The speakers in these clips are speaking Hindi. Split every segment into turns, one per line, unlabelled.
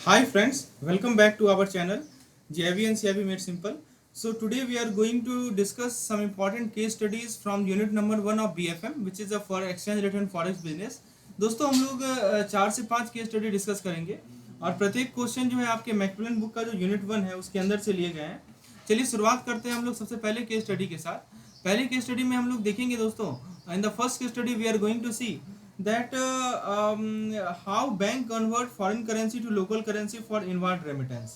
Hi friends, welcome back to our channel JIV and CIV Made Simple. So today we are going to discuss some important case studies from unit number 1 of BFM which is a for exchange rate and forex business. दोस्तों हम लोग 4 से 5 केस स्टडी डिस्कस करेंगे और प्रत्येक क्वेश्चन जो है आपके मैकमिलन बुक का जो यूनिट 1 है उसके अंदर से लिए गए हैं। चलिए शुरुआत करते हैं हम लोग सबसे पहले केस स्टडी के साथ। पहले केस स्टडी में हम लोग देखेंगे दोस्तों, in the first case study we are going to see that how bank convert foreign currency to local currency for inward remittance।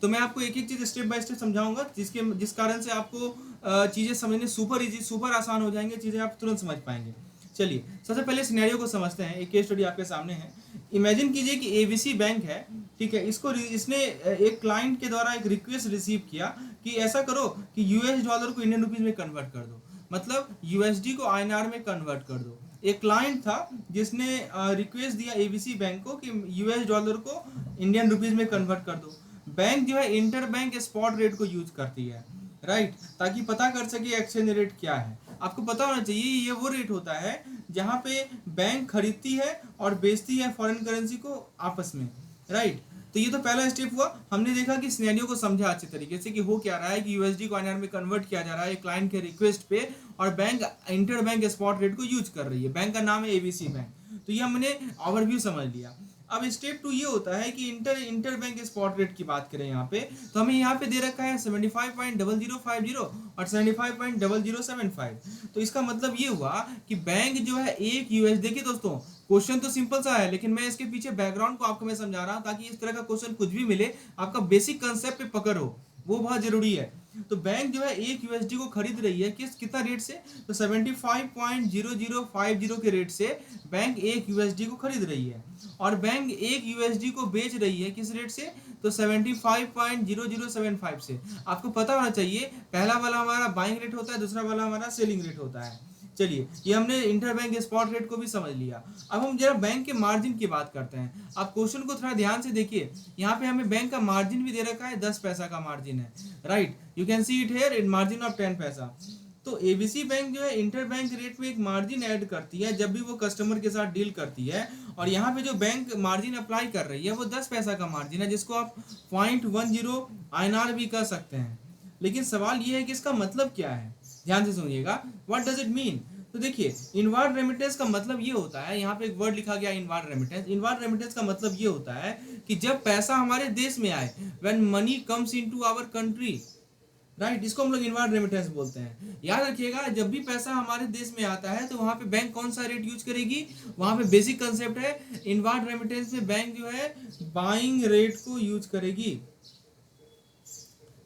तो मैं आपको एक एक चीज स्टेप बाय स्टेप समझाऊंगा जिस कारण से आपको चीजें समझने सुपर इजी सुपर आसान हो जाएंगे, चीजें आप तुरंत समझ पाएंगे। चलिए सबसे पहले सिनेरियो को समझते हैं। एक केस स्टडी आपके सामने है। इमेजिन कीजिए कि एबीसी बैंक है, ठीक है। इसने एक क्लाइंट के द्वारा एक रिक्वेस्ट रिसीव किया कि ऐसा करो कि यूएस डॉलर को इंडियन रुपीज में कन्वर्ट कर दो, मतलब यूएसडी को आईएनआर में कन्वर्ट कर दो। एक क्लाइंट था जिसने रिक्वेस्ट दिया एबीसी बैंक को कि यूएस डॉलर को इंडियन रुपीज में कन्वर्ट कर दो। बैंक जो है इंटर बैंक स्पॉट रेट को यूज करती है, राइट, ताकि पता कर सके एक्सचेंज रेट क्या है। आपको पता होना चाहिए ये वो रेट होता है जहां पे बैंक खरीदती है और बेचती है फॉरेन करेंसी को आपस में, राइट। तो ये तो पहला स्टेप हुआ। हमने देखा कि सिनेरियो को समझा अच्छे तरीके से कि हो क्या रहा है कि यूएसडी को आईएनआर में कन्वर्ट किया जा रहा है क्लाइंट के रिक्वेस्ट पे और bank inter bank spot rate को यूज कर रही है। बैंक का नाम है एबीसी बैंक। तो ये हमने ओवरव्यू समझ लिया। अब स्टेप 2 ये होता है कि इंटर बैंक स्पॉट रेट की बात करें यहाँ पे, तो हमें यहाँ पे दे रखा है 75.0050 और 75.0075। तो इसका मतलब ये हुआ कि बैंक जो है एक यूएस, देखिए दोस्तों क्वेश्चन तो सिंपल सा है लेकिन मैं इसके पीछे बैकग्राउंड को आपको मैं समझा रहा हूँ ताकि इस तरह का क्वेश्चन कुछ भी मिले आपका बेसिक कंसेप्ट पे पकड़ हो, वो बहुत जरूरी है। तो बैंक जो है एक यूएसडी को खरीद रही है कितना रेट से, तो 75.0050 के रेट से बैंक एक यूएसडी को खरीद रही है और बैंक एक यूएसडी को बेच रही है किस रेट से, तो 75.0075 से। आपको पता होना चाहिए पहला वाला हमारा बाइंग रेट होता है, दूसरा वाला हमारा सेलिंग रेट होता है। चलिए ये हमने इंटर बैंक स्पॉट रेट को भी समझ लिया। अब हम जरा बैंक के मार्जिन की बात करते हैं। आप क्वेश्चन को थोड़ा ध्यान से देखिए, यहाँ पे हमें बैंक का मार्जिन भी दे रखा है, 10 पैसा का मार्जिन है, right. You can see it here in margin of 10 पैसा। तो एबीसी बैंक जो है इंटर बैंक रेट में एक मार्जिन ऐड करती है जब भी वो कस्टमर के साथ डील करती है, और यहाँ पे जो बैंक मार्जिन अप्लाई कर रही है वो 10 पैसा का मार्जिन है जिसको आप 0.10 आईएनआर भी कह सकते हैं। लेकिन सवाल ये है कि इसका मतलब क्या है, ध्यान से सुनिएगा। What does it mean? तो देखिए इनवार्ड रेमिटेंस का मतलब ये होता है, यहाँ पे एक वर्ड लिखा गया इनवार्ड रेमिटेंस। इनवार्ड रेमिटेंस का मतलब ये होता है कि जब पैसा हमारे देश में आए, when money comes into our country, right, इसको हम लोग इनवार्ड रेमिटेंस बोलते हैं। याद रखिएगा जब भी पैसा हमारे देश में आता है तो वहां पे बैंक कौन सा रेट यूज करेगी, वहां पे बेसिक कंसेप्ट है इनवार्ड रेमिटेंस में बैंक जो है बाइंग रेट को यूज करेगी,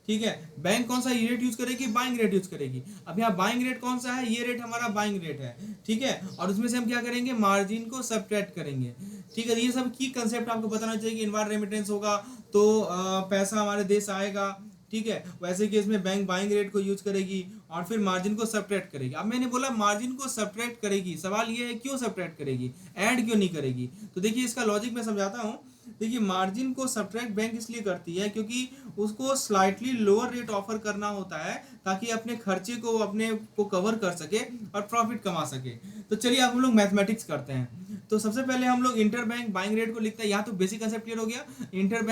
ठीक है। बैंक कौन सा रेट यूज करेगी, बाइंग रेट यूज करेगी। अब यहाँ बाइंग रेट कौन सा है, ये रेट हमारा बाइंग रेट है, ठीक है। और उसमें से हम क्या करेंगे, मार्जिन को सब्ट्रैक्ट करेंगे, ठीक है। ये सब की कंसेप्ट आपको बताना चाहिए कि इनवार्ड रेमिटेंस होगा तो पैसा हमारे देश आएगा, ठीक है। वैसे केस में बैंक बाइंग रेट को यूज करेगी और फिर मार्जिन को सब्ट्रैक्ट करेगी। अब मैंने बोला मार्जिन को सब्ट्रैक्ट करेगी, सवाल ये है क्यों सब्ट्रैक्ट करेगी, ऐड क्यों नहीं करेगी। तो देखिए इसका लॉजिक मैं समझाता हूँ। देखिए मार्जिन को सब्ट्रैक्ट बैंक इसलिए करती है क्योंकि उसको स्लाइटली लोअर रेट ऑफर करना होता है ताकि अपने खर्चे को अपने को कवर कर सके और प्रॉफिट कमा सके। तो चलिए अब हम लोग मैथमेटिक्स करते हैं। तो सबसे पहले हम लोग इंटर बैंक बाइंग रेट को लिखते हैं। यहाँ तो बेसिक कंसेप्ट क्लियर हो गया। इंटर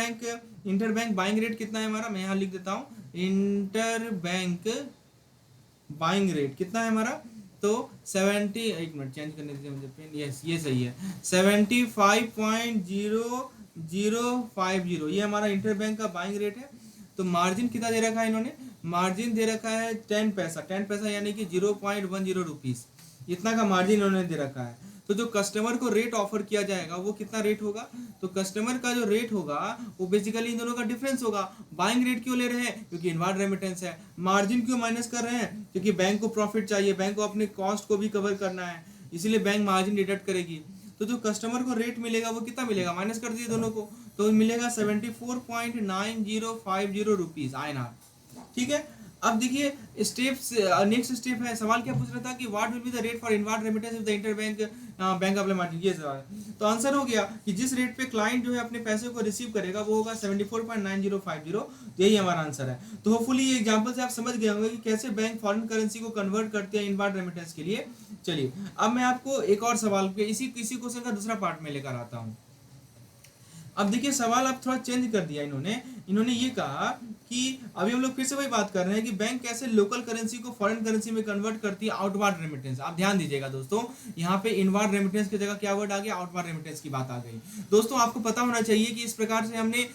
बैंक बाइंग रेट कितना है हमारा, मैं यहाँ लिख देता हूँ। इंटर बैंक बाइंग रेट कितना है हमारा, तो 70, एक मिनट चेंज करने दीजिए मुझे पेन, यस ये सही है, 75.0050 ये हमारा इंटर बैंक का बाइंग रेट है। तो मार्जिन कितना दे रखा है इन्होंने, मार्जिन दे रखा है 10 पैसा, 10 पैसा यानी कि 0.10 रुपीज, इतना का मार्जिन इन्होंने दे रखा है। तो जो कस्टमर को रेट ऑफर किया जाएगा वो कितना रेट होगा, तो कस्टमर का जो रेट होगा वो बेसिकली इन दोनों का डिफरेंस होगा। बाइंग रेट क्यों ले रहे हैं, क्योंकि इनवार्ड रेमिटेंस है। मार्जिन क्यों माइनस कर रहे हैं, क्योंकि बैंक को प्रॉफिट चाहिए, बैंक को अपने कॉस्ट को भी कवर करना है, इसीलिए बैंक मार्जिन डिडक्ट करेगी। तो जो कस्टमर को रेट मिलेगा वो कितना मिलेगा, माइनस कर दिए दोनों को, तो मिलेगा 74.9050 रुपीज आईएनआर, ठीक है। अब देखिए स्टेप नेक्स्ट स्टेप है, सवाल क्या पूछ रहा था कि what will be the rate for inward remittance with the inter bank bank apply margin, ये सवाल है। तो आंसर हो गया कि जिस रेट पे क्लाइंट जो है अपने पैसे को रिसीव करेगा वो होगा 74.9050, यही हमारा आंसर है। तो होपफुली ये एग्जांपल से आप समझ गए होंगे कि कैसे बैंक फॉरेन करेंसी को कन्वर्ट करते हैं इनवार्ड रेमिटेंस के लिए। चलिए अब मैं आपको एक और सवाल पे इसी क्वेश्चन का दूसरा पार्ट में लेकर आता हूँ। अब देखिए सवाल अब थोड़ा चेंज कर दिया इन्होंने। इन्होंने ये कहा कि अभी हम लोग फिर से वही बात कर रहे हैं कि बैंक कैसे लोकल करेंसी को फॉरेन करेंसी में कन्वर्ट करती है, आउटवार्ड रेमिटेंस। आप ध्यान दीजिएगा दोस्तों, यहाँ पे इनवार्ड रेमिटेंस की जगह क्या वर्ड आ गया, आउटवार्ड रेमिटेंस की बात आ गई। दोस्तों आपको पता होना चाहिए कि इस प्रकार से हमने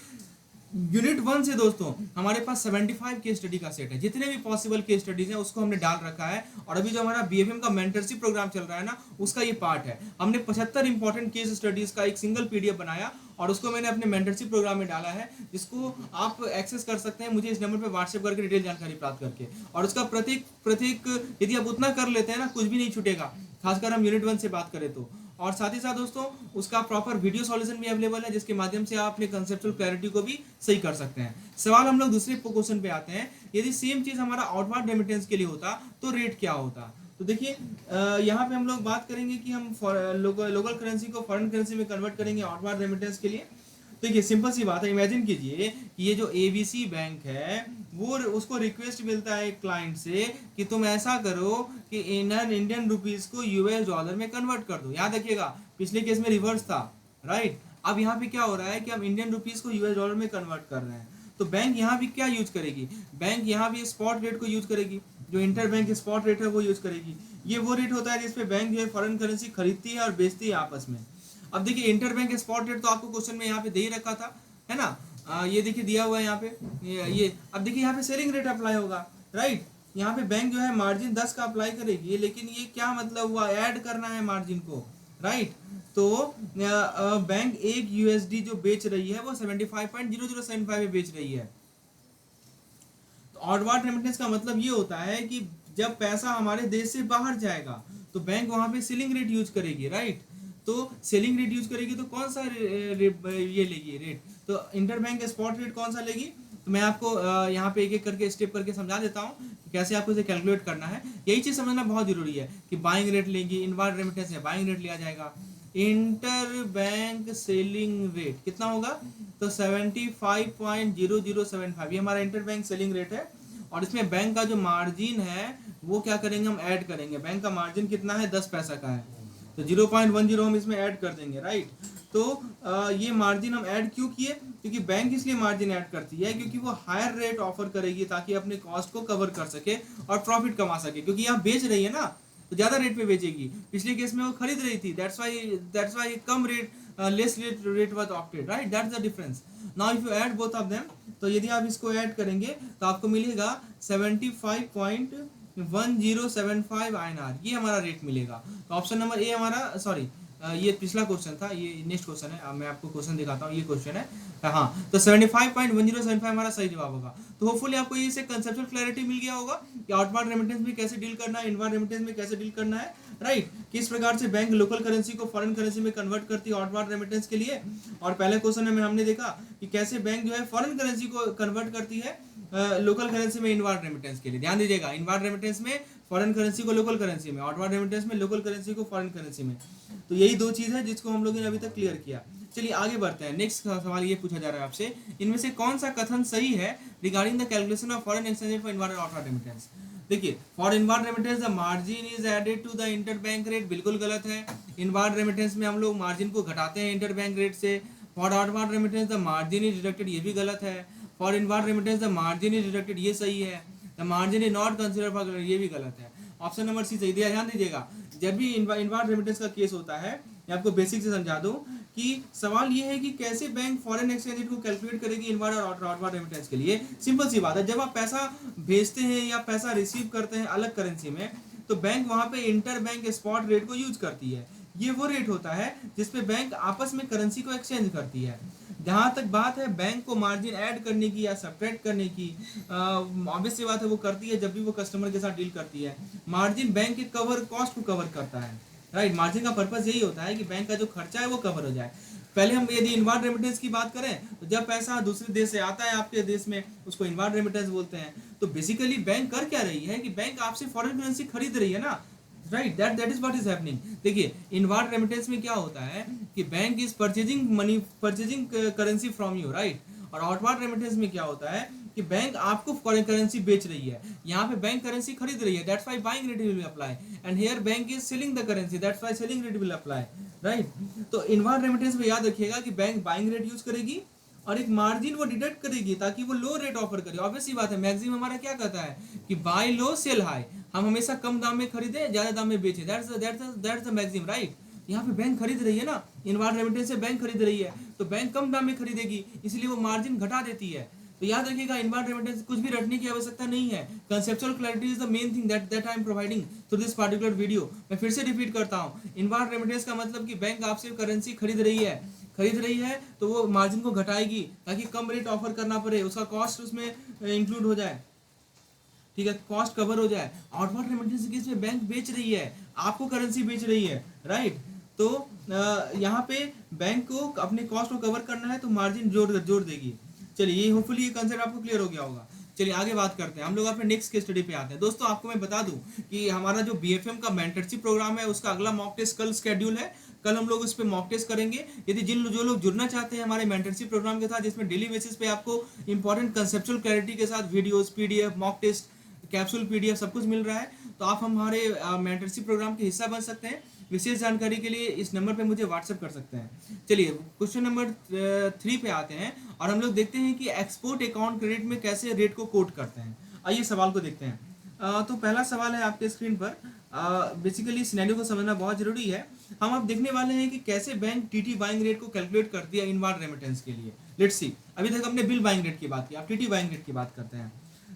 यूनिट 1 से दोस्तों हमारे पास 75 केस स्टडी का सेट है, जितने भी पॉसिबल केस स्टडीज हैं उसको हमने डाल रखा है। और अभी जो हमारा बीएफएम का मेंटरशिप प्रोग्राम चल रहा है ना, उसका ये पार्ट है। हमने 75 इंपॉर्टेंट केस स्टडीज का एक सिंगल पीडीएफ बनाया और उसको मैंने अपने मेंटरशिप प्रोग्राम में डाला है, जिसको आप एक्सेस कर सकते हैं मुझे इस नंबर पे व्हाट्सएप करके डिटेल जानकारी प्राप्त करके। और उसका प्रत्येक प्रत्येक यदि आप उतना कर लेते हैं ना, कुछ भी नहीं छूटेगा, खासकर हम यूनिट 1 से बात करें तो। और साथ ही साथ दोस्तों उसका प्रॉपर वीडियो सॉल्यूशन भी अवेलेबल है, जिसके माध्यम से आप अपने कंसेप्चुअल क्लैरिटी को भी सही कर सकते हैं। सवाल हम लोग दूसरे क्वेश्चन पे आते हैं, यदि सेम चीज हमारा आउटवार्ड रेमिटेंस के लिए होता तो रेट क्या होता। तो देखिए यहाँ पे हम लोग बात करेंगे कि हम लोकल करेंसी को फॉरेन करेंसी में कन्वर्ट करेंगे आउटवार्ड रेमिटेंस के लिए। तो ये सिंपल सी बात है, इमेजिन कीजिए कि ये जो एबीसी बैंक है वो उसको रिक्वेस्ट मिलता है क्लाइंट से कि तुम ऐसा करो कि इंडियन रुपीस को यूएस डॉलर में कन्वर्ट कर दो। याद रखिएगा पिछले केस में रिवर्स था, राइट। अब यहाँ पे क्या हो रहा है कि हम इंडियन रुपीस को यूएस डॉलर में कन्वर्ट कर रहे हैं। तो बैंक यहाँ भी क्या यूज करेगी, बैंक यहाँ भी स्पॉट रेट को यूज करेगी, जो इंटर बैंक स्पॉट रेट है वो यूज करेगी। ये वो रेट होता है जिसपे बैंक जो है फॉरेन करेंसी खरीदती है और बेचती है आपस में। अब देखिए इंटर बैंक स्पॉट रेट तो आपको क्वेश्चन में यहाँ पे दे ही रखा था, है ना। ये देखिए दिया हुआ है यहाँ पे ये अब देखिए यहाँ पे सेलिंग रेट अप्लाई होगा, राइट। यहाँ पे बैंक जो है मार्जिन 10 का अप्लाई करेगी, लेकिन ये क्या मतलब हुआ, ऐड करना है मार्जिन को, राइट। तो बैंक एक यूएसडी जो बेच रही है वो 75.0075 में बेच रही है। तो आउटवार्ड रेमिटेंस का मतलब ये होता है कि जब पैसा हमारे देश से बाहर जाएगा तो बैंक वहां पे सेलिंग रेट यूज करेगी, राइट। तो सेलिंग रेट यूज करेगी तो कौन सा ये लेगी रेट, तो इंटर बैंक स्पॉट रेट कौन सा लेगी। तो मैं आपको यहाँ पे एक एक करके स्टेप करके समझा देता हूँ कि कैसे आपको इसे कैलकुलेट करना है। यही चीज समझना बहुत जरूरी है कि बाइंग रेट लेंगी, इनवार्ड रेमिटेंस है बाइंग रेट लिया जाएगा। इंटर बैंक सेलिंग रेट कितना होगा, तो 75.0075 ये हमारा इंटर बैंक सेलिंग रेट है। और इसमें बैंक का जो मार्जिन है वो क्या करेंगे, हम ऐड करेंगे। बैंक का मार्जिन कितना है, 10 पैसा का है, तो 0.10 हम इसमें ऐड कर देंगे, राइट। तो ये मार्जिन हम ऐड क्यों किए, क्योंकि बैंक इसलिए मार्जिन ऐड करती है क्योंकि वो हायर रेट ऑफर करेगी ताकि अपने कॉस्ट को कवर कर सके और प्रॉफिट कमा सके, क्योंकि यहाँ बेच रही है ना तो ज्यादा रेट पे बेचेगी। पिछले केस में वो खरीद रही थी, that's why come rate less rate was opted, right. That's the difference. Now if you add both of them, तो यदि आप इसको ऐड करेंगे तो आपको मिलेगा 75.1075 INR, ये हमारा रेट मिलेगा। तो ऑप्शन नंबर ए हमारा, सॉरी ये पिछला क्वेश्चन था, ये नेक्स्ट क्वेश्चन है। मैं आपको क्वेश्चन दिखाता हूँ, ये क्वेश्चन है, हाँ। तो 75.1075 हमारा सही जवाब होगा। तो होपफुली आपको ये से कंसेप्चुअल क्लैरिटी मिल गया होगा कि आउटवार्ड रेमिटेंस में कैसे डील करना है, इनवार्ड रेमिटेंस में कैसे डील करना है, राइट। किस प्रकार से बैंक लोकल करेंसी को फॉरेन करेंसी में कन्वर्ट करती है आउटवार्ड रेमिटेंस के लिए। और पहले क्वेश्चन में हमने देखा कि कैसे बैंक जो है फॉरेन करेंसी को कन्वर्ट करती है लोकल करेंसी में इनवार्ड रेमिटेंस के लिए। ध्यान दीजिएगा, इनवार्ड रेमिटेंस में फॉरेन करेंसी को लोकल करेंसी में, आउटवार्ड रेमिटेंस में लोकल करेंसी को फॉरेन करेंसी में। तो यही दो चीज है जिसको हम लोगों ने अभी तक क्लियर किया। चलिए आगे बढ़ते हैं। नेक्स्ट सवाल ये पूछा जा रहा है आपसे, इनमें से कौन सा कथन सही है regarding the calculation of foreign exchange rate for inward and outward remittance. देखिए, for inward remittance the margin is added to the inter bank rate, बिल्कुल गलत है। इनवार्ड रेमिटेंस में हम लोग मार्जिन को घटाते हैं इंटर बैंक रेट से। For outward remittance the margin is deducted, ये भी गलत है। For inward remittance the margin is deducted, ये सही है। The margin is not considered for, ये भी गलत है। ऑप्शन नंबर सी सही दिया। ध्यान दीजिएगा, जब भी इनवार्ड रेमिटेंस का केस होता है, मैं आपको बेसिक से समझा दूं कि सवाल ये है कि कैसे बैंक फॉरेन एक्सचेंज रेट को कैलकुलेट करेगी इनवार्ड और आउटवार्ड रेमिटेंस के लिए। सिंपल सी बात है, जब आप पैसा भेजते हैं या पैसा रिसीव करते हैं अलग करेंसी में, तो बैंक वहां पे इंटर बैंक स्पॉट रेट को यूज करती है। ये वो रेट होता है जिसपे बैंक आपस में करेंसी को एक्सचेंज करती है। जहां तक बात है बैंक को मार्जिन ऐड करने की या सब्ट्रैक्ट करने की, ऑब्वियस सी बात है वो करती है जब भी वो कस्टमर के साथ डील करती है। मार्जिन बैंक के कॉस्ट को कवर करता है, राइट। मार्जिन का पर्पस यही होता है कि बैंक का जो खर्चा है वो कवर हो जाए। पहले हम यदि इनवार्ड रेमिटेंस की बात करें तो जब पैसा दूसरे देश से आता है आपके देश में, उसको इनवार्ड रेमिटेंस बोलते हैं। तो बेसिकली बैंक कर क्या रही है कि बैंक आपसे फॉरेन करेंसी खरीद रही है ना, right. That is what is happening. देखिए, इनवार्ड रेमिटेंस में क्या होता है कि bank is purchasing currency from you, right. और आउटवार्ड रेमिटेंस में क्या होता है कि कि बैंक आपको फॉरेन करेंसी बेच रही है, यहाँ पे बैंक करेंसी खरीद रही है, that's why buying rate will apply, and here bank is selling the currency, that's why selling rate will apply, right. तो इनवर्ड रेमिटेंस में याद रखिएगा कि बैंक बाइंग रेट यूज करेगी और एक मार्जिन वो डिडक्ट करेगी ताकि वो लो रेट ऑफर करे। ऑब्वियसली बात है, मैक्सिमम हमारा क्या कहता है कि बाय लो सेल हाई, हम हमेशा कम दाम में खरीदे ज्यादा दाम में बेचे, दैट्स द मैक्सिमम, राइट। यहाँ पे बैंक खरीद रही है ना, इनवर्ड रेमिटेंस से बैंक खरीद रही है, तो बैंक कम दाम में खरीदेगी, इसलिए वो मार्जिन घटा देती है। तो याद रखिएगा इनवर्ड रेमिटेंस कुछ भी रटने की आवश्यकता नहीं है, conceptual clarity is the main thing that I am providing through this particular video. मैं फिर से रिपीट करता हूँ, इनवर्ड रेमिटेंस का मतलब कि बैंक आपसे करेंसी खरीद रही है तो वो मार्जिन को घटाएगी ताकि कम रेट ऑफर करना पड़े, उसका कॉस्ट उसमें इंक्लूड हो जाए, ठीक है, कॉस्ट कवर हो जाए। आउटवर्ड रेमिटेंस केस में बैंक बेच रही है, आपको करेंसी बेच रही है, राइट। तो यहाँ पे बैंक को अपने कॉस्ट को कवर करना है तो मार्जिन जोड़ देगी। चलिए, ये होपफुली ये कंसेप्ट आपको क्लियर हो गया होगा। चलिए आगे बात करते हैं, हम लोग अपने नेक्स्ट केस स्टडी पे आते हैं। दोस्तों आपको मैं बता दूं कि हमारा जो बीएफएम का मेंटरशिप प्रोग्राम है उसका अगला मॉक टेस्ट कल शेड्यूल है, कल हम लोग उस पर मॉक टेस्ट करेंगे। यदि जो लोग जुड़ना चाहते हैं हमारे मेंटरशिप प्रोग्राम के साथ, जिसमें डेली बेसिस पे आपको इंपॉर्टेंट कंसेप्चुअल क्लैरिटी के साथ videos, PDF, mock test, capsule, PDF सब कुछ मिल रहा है, तो आप हमारे मेंटरशिप प्रोग्राम के हिस्सा बन सकते हैं। विशेष जानकारी के लिए इस नंबर पे मुझे व्हाट्सएप कर सकते हैं। चलिए क्वेश्चन नंबर 3 पे आते हैं और हम लोग देखते हैं कि एक्सपोर्ट अकाउंट क्रेडिट में कैसे रेट को कोट करते हैं। आइए सवाल को देखते हैं। तो पहला सवाल है आपके स्क्रीन पर। बेसिकली सिनेरियो को समझना बहुत जरूरी है। हम अब देखने वाले हैं कि कैसे बैंक टीटी बाइंग रेट को कैलकुलेट करती है इनवर्ड रेमिटेंस के लिए। लेट्स सी, अभी तक हमने बिल बाइंग रेट की बात की, अब टीटी बाइंग रेट की बात करते हैं।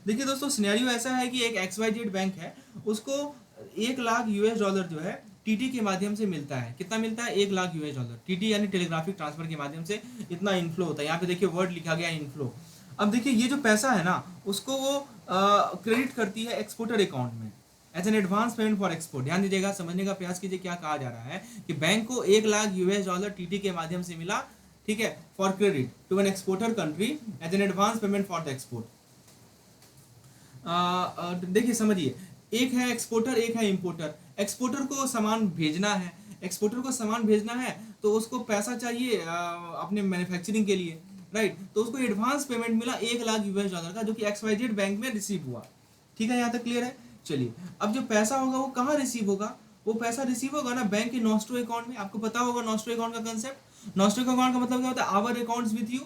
देखिए दोस्तों, सिनेरियो ऐसा है कि एक XYZ बैंक है, उसको 1 लाख US डॉलर जो है टीटी के माध्यम से मिलता है। कितना मिलता है? 1 लाख US डॉलर। टीटी यानी टेलीग्राफिक ट्रांसफर के माध्यम से इतना इनफ्लो होता है। यहाँ पे देखिए वर्ड लिखा गया इनफ्लो। अब देखिए ये जो पैसा है ना, उसको वो क्रेडिट करती है एक्सपोर्टर अकाउंट में as an advance payment for export. ध्यान दीजिएगा, समझने का प्रयास कीजिए क्या कहा जा रहा है कि बैंक को 1 लाख US डॉलर टीटी के माध्यम से मिला, ठीक है, for credit to an exporter country as an advance payment for the export. देखिए समझिए, एक है एक्सपोर्टर, एक है इंपोर्टर। एक्सपोर्टर को सामान भेजना है, तो उसको पैसा चाहिए अपने मैन्युफैक्चरिंग के लिए, राइट। तो उसको एडवांस पेमेंट मिला 1 लाख US डॉलर का, जो कि XYZ बैंक में रिसीव हुआ। ठीक है, यहाँ तक क्लियर है। चलिए, अब जो पैसा होगा वो कहाँ रिसीव होगा? वो पैसा रिसीव होगा ना बैंक के नॉस्ट्रो अकाउंट में। आपको पता होगा नॉस्ट्रो अकाउंट का कंसेप्ट। नॉस्ट्रो अकाउंट का मतलब क्या होता है? Our accounts with you,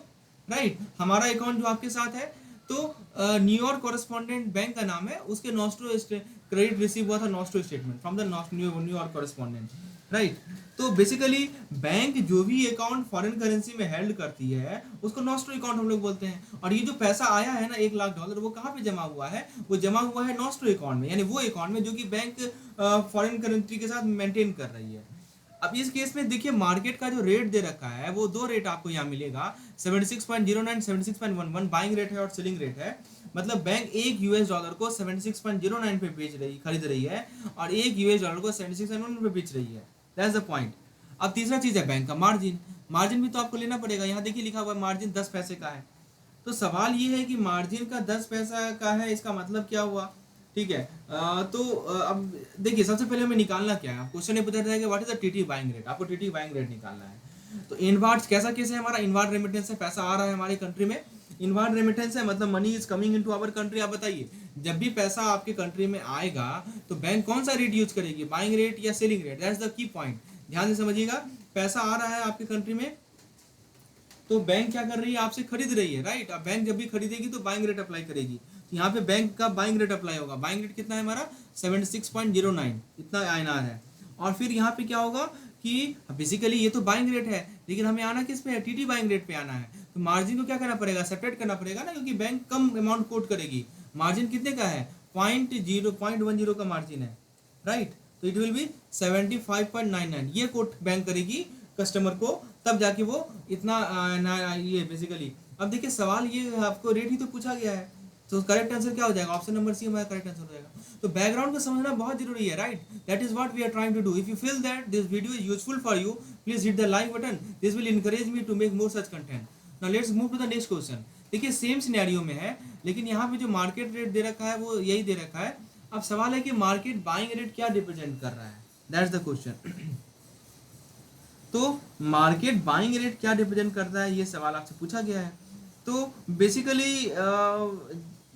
right. हमारा अकाउंट जो आपके साथ है, तो न्यूयॉर्क कॉरेस्पॉन्डेंट बैंक का नाम है, उसके नॉस्ट्रो क्रेडिट रिसीव हुआ था, nostro statement from the New York correspondent, right. तो बेसिकली बैंक जो भी अकाउंट फॉरेन करेंसी में हेल्ड करती है उसको नॉस्ट्रो अकाउंट हम लोग बोलते हैं। और ये जो पैसा आया है ना 1 लाख डॉलर, वो कहाँ पे जमा हुआ है? वो जमा हुआ है नॉस्ट्रो अकाउंट में, यानी वो अकाउंट में जो कि बैंक फॉरेन करेंसी के साथ मेंटेन कर रही है। अब इस केस में देखिए मार्केट का जो रेट दे रखा है वो 2 रेट आपको यहाँ मिलेगा, 76.09, 76.11 बाइंग रेट है और सेलिंग रेट है। मतलब बैंक 1 US डॉलर को 76.09 पे खरीद रही है और 1 US डॉलर को 76.11 पे बेच रही है। That's the point. अब तीसरा चीज है बैंक का मार्जिन। मार्जिन भी तो आपको लेना पड़ेगा। यहाँ देखिए लिखा हुआ है मार्जिन 10 पैसे का है। तो सवाल ये है कि मार्जिन का 10 पैसा का है, इसका मतलब क्या हुआ? ठीक है, अब देखिए सबसे पहले हमें निकालना क्या है। क्वेश्चन ये पूछा जाएगा what is the TT buying rate. आपको टीटी बाइंग रेट निकालना है। तो इनवर्ड कैसा केस है हमारा? इनवर्ड रेमिटेंस से पैसा आ रहा है हमारे कंट्री में। इनवर्ड रेमिटेंस है मतलब money is coming into our country. आप बताइए, जब भी पैसा आपके कंट्री में आएगा तो बैंक कौन सा रेट यूज करेगी? बाइंग रेट या selling rate? That's the key point. ध्यान से समझिएगा, पैसा आ रहा है आपके कंट्री में तो बैंक क्या कर रही है? आपसे खरीद रही है, राइट। अब बैंक जब भी खरीदेगी तो बाइंग रेट अप्लाई करेगी। यहाँ पे बैंक का बाइंग रेट अप्लाई होगा। बाइंग रेट कितना है हमारा? 76.09, इतना INR है। और फिर यहाँ पे क्या होगा कि बेसिकली ये तो बाइंग रेट है, लेकिन हमें आना किस पे है? टीटी बाइंग रेट पे आना है। तो मार्जिन को क्या करना पड़ेगा? सेपरेट करना पड़ेगा ना, क्योंकि बैंक कम अमाउंट कोट करेगी। मार्जिन कितने का है? 0.10 का मार्जिन है, राइट। तो इट विल बी 75.99, ये कोट बैंक करेगी कस्टमर को, तब जाके वो इतना ये बेसिकली। अब देखिए सवाल ये आपको रेट ही तो पूछा गया है, तो करेक्ट आंसर क्या हो जाएगा? ऑप्शन नंबर सी हमारा करेक्ट आंसर हो जाएगा। तो बैकग्राउंड को समझना बहुत जरूरी है, right. That is what we are trying to do. If you feel that this video is useful for you, please hit the like button. This will encourage me to make more such content. Now let's move to the next question. देखिए सेम सिनेरियो में है, लेकिन यहाँ पे जो मार्केट रेट दे रखा है वो यही दे रखा है। अब सवाल है कि मार्केट बाइंग रेट क्या रिप्रेजेंट कर रहा है? That's the question. तो मार्केट बाइंग रेट क्या रिप्रेजेंट करता है, ये सवाल आपसे पूछा गया है। तो बेसिकली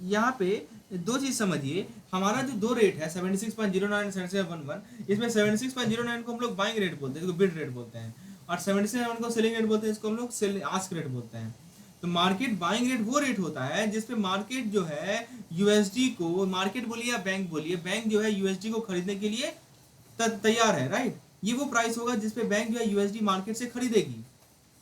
यहाँ पे दो चीज समझिए, हमारा जो दो रेट है 76.09 7711, इसमें 76.09 को हम लोग बाइंग रेट बोलते हैं, इसको बिड रेट बोलते हैं, और 77 को सेलिंग रेट बोलते हैं, इसको हम लोग सेल आस्क रेट बोलते हैं। तो मार्केट बाइंग रेट वो रेट होता है जिसपे मार्केट जो है यूएसडी को, मार्केट बोलिए या बैंक बोलिए, बैंक जो है यूएसडी को खरीदने के लिए तैयार है, राइट। ये वो प्राइस होगा जिसपे बैंक जो है यूएसडी मार्केट से खरीदेगी,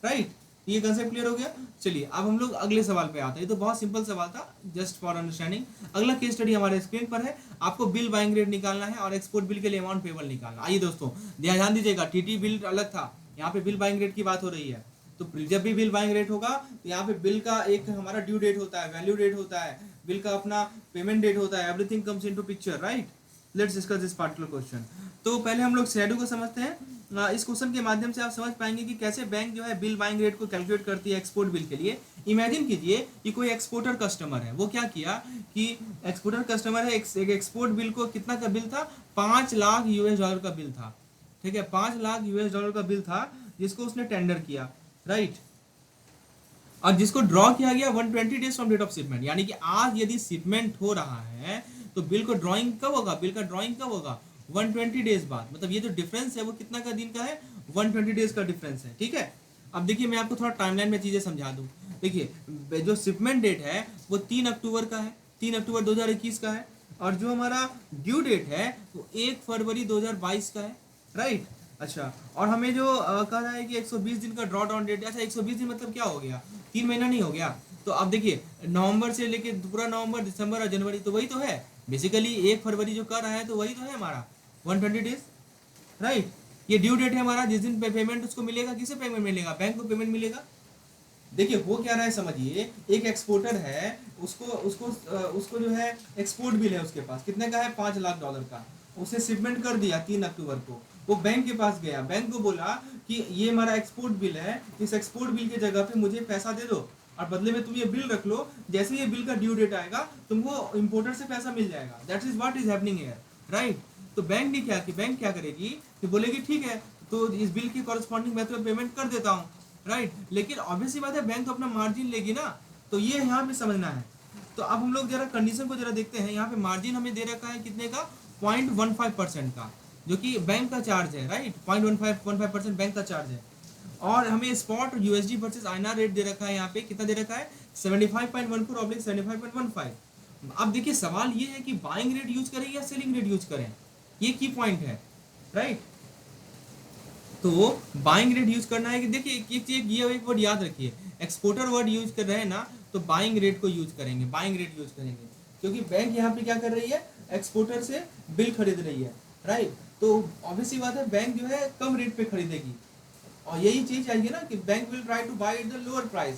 राइट। ये कंसेप्ट क्लियर हो गया। चलिए अब हम लोग अगले सवाल पे आते हैं। ये तो बहुत सिंपल सवाल था, जस्ट फॉर अंडरस्टैंडिंग। अगला केस स्टडी हमारे स्क्रीन पर है। आपको बिल बाइंग रेट निकालना है और एक्सपोर्ट बिल के लिए अमाउंट पेबल निकालना। आइए दोस्तों ध्यान दीजिएगा, टीटी बिल अलग था, यहाँ पे बिल बाइंग रेट की बात हो रही है। तो जब भी बिल बाइंग रेट होगा तो यहाँ पे बिल का एक हमारा ड्यू डेट होता है, वैल्यू डेट होता है, बिल का अपना पेमेंट डेट होता है, everything comes into picture, right. Let's discuss this particular question. तो पहले हम लोग शेडो को समझते हैं। इस क्वेश्चन के माध्यम से आप समझ पाएंगे कि कैसे बैंक जो है बिल बाइंग रेट को कैलकुलेट करती है एक्सपोर्ट बिल के लिए। इमेजिन कीजिए कि कोई एक्सपोर्टर कस्टमर है, वो क्या किया कि एक्सपोर्टर कस्टमर है, एक एक्सपोर्ट बिल को कितना का बिल था, 5 लाख यूएस डॉलर का बिल था, ठीक है, 5 लाख यूएस डॉलर का बिल था जिसको उसने टेंडर किया, राइट। और जिसको ड्रॉ किया गया 120 days from date of shipment, यानी कि आज यदि शिपमेंट हो रहा है तो बिल को ड्राइंग कब होगा, बिल का ड्राइंग कब होगा, 120 डेज बाद। मतलब ये जो डिफरेंस है वो कितना का दिन का है, 120 डेज का डिफरेंस है, ठीक है। अब देखिए मैं आपको थोड़ा टाइमलाइन में चीजें समझा दूं। देखिए जो शिपमेंट डेट है वो 3 अक्टूबर का है, 3 अक्टूबर 2021 का है, और जो हमारा ड्यू डेट है वो 1 फरवरी 2022 का है, राइट। अच्छा, और हमें जो कह रहा है कि 120 दिन का ड्रॉ डाउन डेट। अच्छा 120 दिन मतलब क्या हो गया, 3 महीना नहीं हो गया। तो अब देखिए नवंबर से लेके पूरा नवंबर, दिसंबर और जनवरी, तो वही तो है बेसिकली। 1 फरवरी जो कर रहा है तो वही तो है हमारा 120 डेज, राइट। ये ड्यू डेट है हमारा, जिस दिन पेमेंट उसको मिलेगा, किसे पेमेंट मिलेगा, बैंक को पेमेंट मिलेगा। देखिए वो क्या रहा है समझिए, एक एक्सपोर्टर है, उसको उसको उसको जो है एक्सपोर्ट बिल है उसके पास, कितने का है, 5 लाख डॉलर का। उसे शिपमेंट कर दिया 3 अक्टूबर को। वो बैंक के पास गया, बैंक को बोला कि ये हमारा एक्सपोर्ट बिल है, इस एक्सपोर्ट बिल की जगह पे मुझे पैसा दे दो और बदले में तुम ये बिल रख लो, जैसे ये बिल का ड्यू डेट आएगा तुमको इंपोर्टर से पैसा मिल जाएगा। That is what is happening here, right. तो बैंक ने क्या कि बैंक क्या करेगी कि बोलेगी ठीक है तो इस बिल की कॉरेस्पॉन्डिंग मैं तुम्हें पेमेंट कर देता हूँ, राइट। लेकिन ऑब्वियसली बात है बैंक तो अपना मार्जिन लेगी ना, तो ये यहाँ पे समझना है। तो अब हम लोग जरा कंडीशन को जरा देखते हैं। यहाँ पे मार्जिन हमें दे रखा है कितने का, 0.15% का, जो कि बैंक का चार्ज है, राइट। 0.15% बैंक का चार्ज है। और हमें spot USD versus INR rate दे रखा है, यहाँ पे कितना दे रखा है, 75.14/75.15। अब देखिए सवाल ये है कि बाइंग रेट यूज करें या सेलिंग रेट यूज करें, ये की पॉइंट है, राइट। तो बाइंग रेट यूज करना है कि देखिए एक चीज ये एक वर्ड याद रखिए, एक्सपोर्टर वर्ड यूज कर रहे हैं ना तो बाइंग रेट को यूज करेंगे, बाइंग रेट यूज करेंगे, क्योंकि बैंक यहाँ पे क्या कर रही है, एक्सपोर्टर से बिल खरीद रही है, राइट। तो ऑब्वियसली बात है बैंक जो है कम रेट पे खरीदेगी, और यही चीज चाहिए ना कि bank will try to buy at the lower price.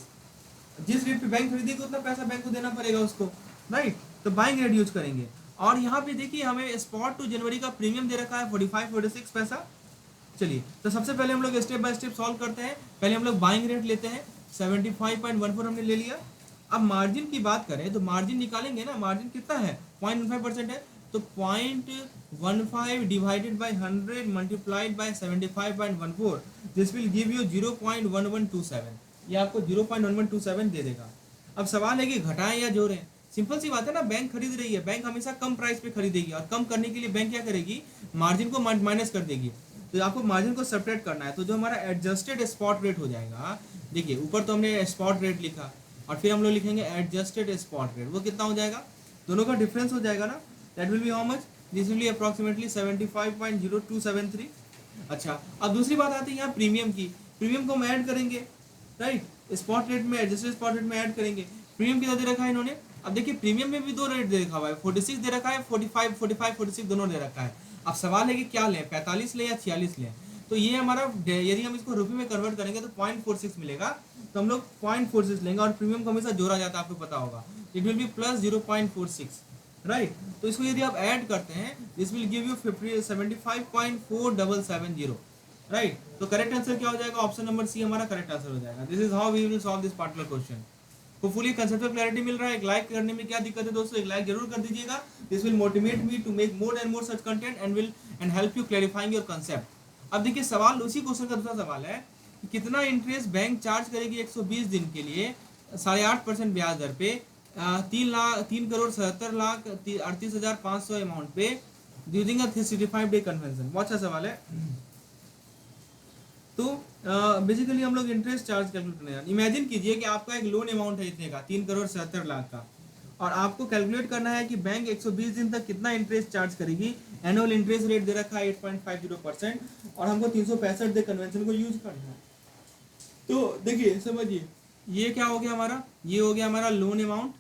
जिस रेट पे बैंक खरीदेगी उतना पैसा बैंक को देना पड़ेगा उसको, राइट। तो बाइंग रेट यूज करेंगे। और यहाँ पे देखिए हमें स्पॉट टू जनवरी का प्रीमियम दे रखा है 45-46 पैसा। चलिए तो सबसे पहले हम लोग स्टेप बाय स्टेप सॉल्व करते हैं। पहले हम लोग बाइंग रेट लेते हैं, 75.14 हमने ले लिया। अब मार्जिन की बात करें तो मार्जिन निकालेंगे ना, मार्जिन कितना है, 0.15% है। तो 0.15 divided by 100 multiplied by 75.14, this will give you 0.1127। ये आपको 0.1127 दे देगा। अब सवाल है कि घटाएं या जोड़ें। सिंपल सी बात है ना, बैंक खरीद रही है, बैंक हमेशा कम प्राइस पे खरीदेगी, और कम करने के लिए बैंक क्या करेगी, मार्जिन को माइनस कर देगी। तो आपको मार्जिन को सब्ट्रैक्ट करना है। तो जो हमारा एडजस्टेड स्पॉट रेट हो जाएगा, देखिए ऊपर तो हमने स्पॉट रेट लिखा और फिर हम लोग लिखेंगे एडजस्टेड स्पॉट रेट, वो कितना हो जाएगा, दोनों का डिफरेंस हो जाएगा ना, that will be how much, this will be approximately 75.0273। अच्छा अब दूसरी बात आती है यहाँ प्रीमियम की। प्रीमियम को हम ऐड करेंगे, राइट, स्पॉट रेट में, एडजस्टेड स्पॉट रेट में ऐड करेंगे। प्रीमियम कितना दे रखा है इन्होंने, अब देखिए प्रीमियम में भी दो रेट दे रखा हुआ है, 46 दे रखा है, 45 46 दोनों दे रखा है। अब सवाल है कि क्या लें, 45 लें या 46 लें। तो ये हमारा यदि हम इसको रुपये में कन्वर्ट करेंगे तो 0.46 मिलेगा, तो हम लोग 0.46 लेंगे। और प्रीमियम को हमेशा जोड़ा जाता है, आपको पता होगा, it will be plus 0.46, right. तो इसको यदि आप ऐड करते हैं this will give you 75.4770, right. तो करेक्ट आंसर क्या हो जाएगा, ऑप्शन नंबर सी हमारा करेक्ट आंसर हो जाएगा। This is how we will solve this particular question. Hopefully conceptual clarity मिल रहा है। एक लाइक करने में क्या दिक्कत है दोस्तों, एक लाइक जरूर कर दीजिएगा। This will motivate me to make more and more such content and help you clarifying your concept. अब देखिए सवाल उसी क्वेश्चन का दूसरा सवाल है कि कितना इंटरेस्ट बैंक चार्ज करेगी 120 दिन के लिए 8.5% ब्याज दर पे 3,77,38,500 अमाउंट पे यूजिंग अ 365 डे कन्वेंशन। बहुत अच्छा सवाल है। तो बेसिकली हम लोग इंटरेस्ट चार्ज कैलकुलेट करने हैं। इमेजिन कीजिए कि आपका एक लोन अमाउंट है इतने का 3,77,00,000 का, और आपको कैलकुलेट करना है कि बैंक 120 दिन तक कितना इंटरेस्ट चार्ज करेगी। एनुअल इंटरेस्ट रेट दे रखा है 8.50%, और हमको 365 डे कन्वेंशन को यूज करना है। तो देखिए समझिए, ये क्या हो गया हमारा, ये हो गया हमारा लोन अमाउंट,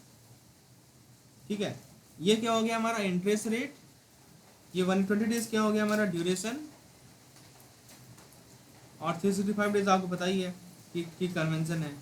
ठीक है। ये क्या हो गया हमारा इंटरेस्ट रेट, ये 120 डेज क्या हो गया हमारा ड्यूरेशन, और 365 डेज आपको पता ही है कि कन्वेंशन है।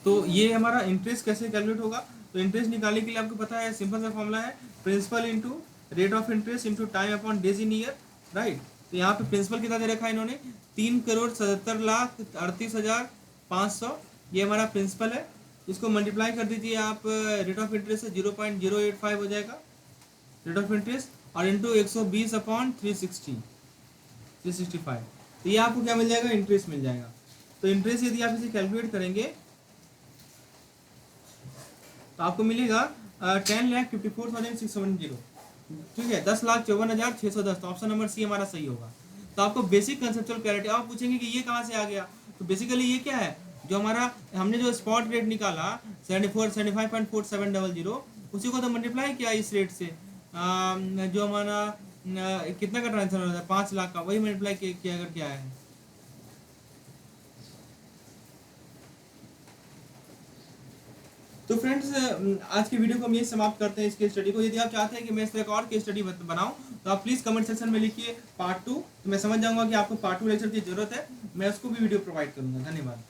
तो ये हमारा इंटरेस्ट कैसे कैलकुलेट होगा। तो इंटरेस्ट निकालने के लिए आपको पता है सिंपल सा फॉर्मूला है, principal into rate of interest into time upon days in year, right. तो यहाँ पे प्रिंसिपल कितना दे रखा है इन्होंने, 3,77,38,500, ये हमारा प्रिंसिपल है। इसको मल्टीप्लाई कर दीजिए आप रेट ऑफ इंटरेस्ट से, 0.085 हो जाएगा रेट ऑफ इंटरेस्ट, और इंटू 120 अपॉन 365, तो ये आपको क्या मिल जाएगा, इंटरेस्ट मिल जाएगा। तो इंटरेस्ट यदि आप इसे कैलकुलेट करेंगे तो आपको मिलेगा 10,54,670, ठीक है, 10,54,610। तो ऑप्शन नंबर सी हमारा सही होगा। तो आपको बेसिक कंसेप्चुअल क्लैरिटी, आप पूछेंगे कि ये कहाँ से आ गया, तो बेसिकली ये क्या है, जो हमारा हमने जो स्पॉट रेट निकाला 75.4700, उसी को तो मल्टीप्लाई किया इस रेट से, जो हमारा कितना का ट्रांजेक्शन होता है 5 लाख का, वही मल्टीप्लाई किया अगर क्या है। तो फ्रेंड्स आज की वीडियो को हम ये समाप्त करते हैं इस केस स्टडी को। यदि आप चाहते हैं कि मैं इस तरह का और केस स्टडी बनाऊं तो आप प्लीज़ कमेंट सेक्शन में लिखिए पार्ट 2, तो मैं समझ जाऊंगा कि आपको पार्ट 2 लेक्चर की जरूरत है, मैं उसको भी वीडियो प्रोवाइड करूंगा। धन्यवाद।